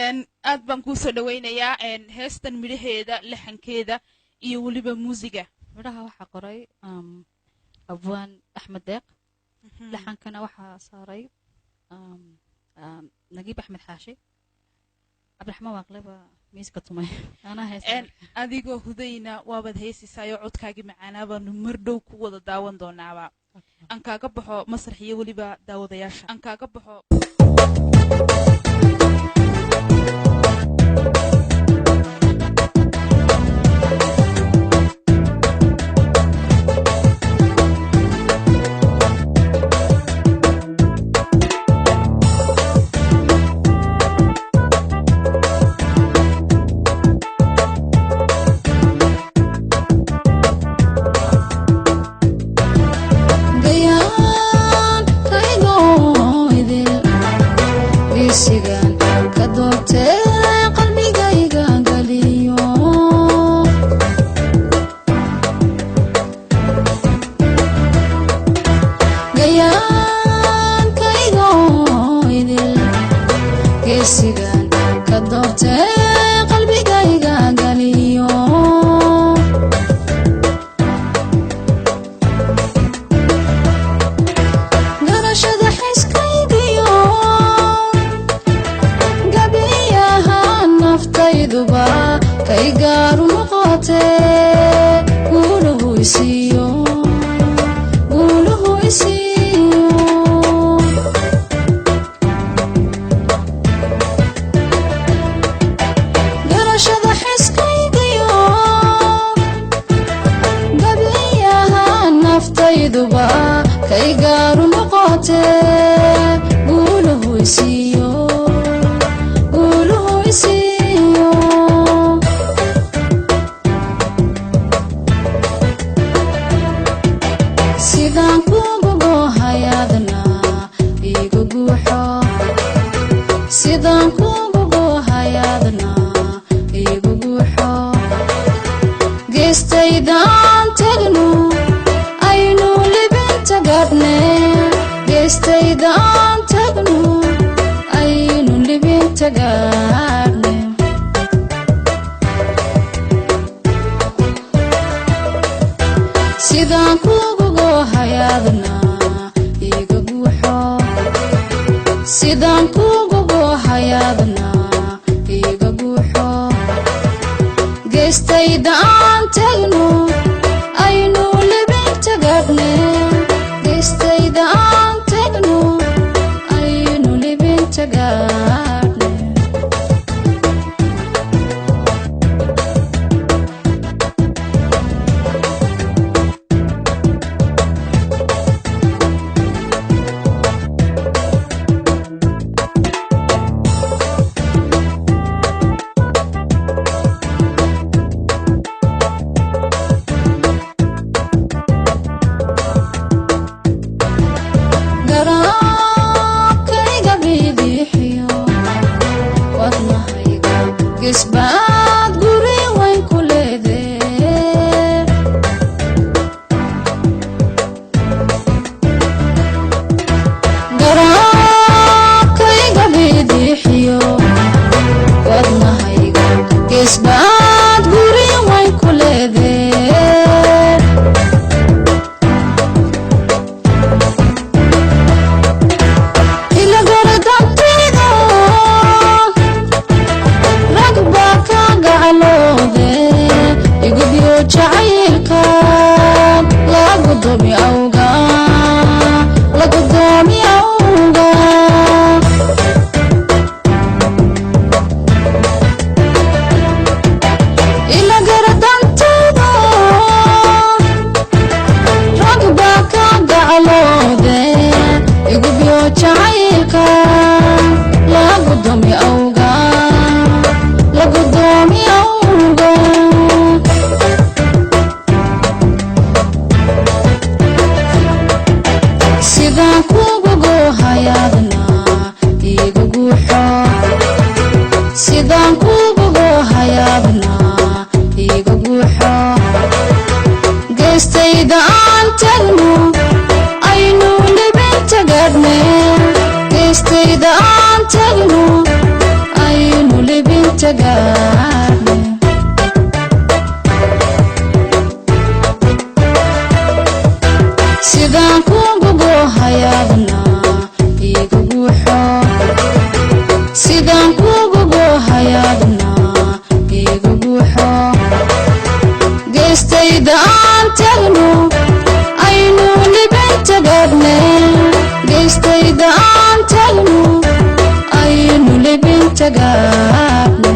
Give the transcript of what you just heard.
aad baan ku soo dhaweynayaa heestan midhaheeda laxankeeda iyo waliba muusiga midhaha waxa qoray abwaan Axmed Deeq laxankana waxa saaray Nagiib Axmed Xaashi Abdiraxmaan Waaqleba miiska tumay ana heestan adigoo hudayna waabad heesisayo codkaagi macaanaaba numar dhow ku wada daawan doonaaba aan kaaga baxo masrax iyo waliba daawadayaasha aan kaaga baxo tagaadne sidaan kuugu hayaadna igu buuxo sidaan kuugu hayaadna igu buuxo geestayda aan tagno aynu libin tagaadne geestayda aan tagno aynu libin tagaadne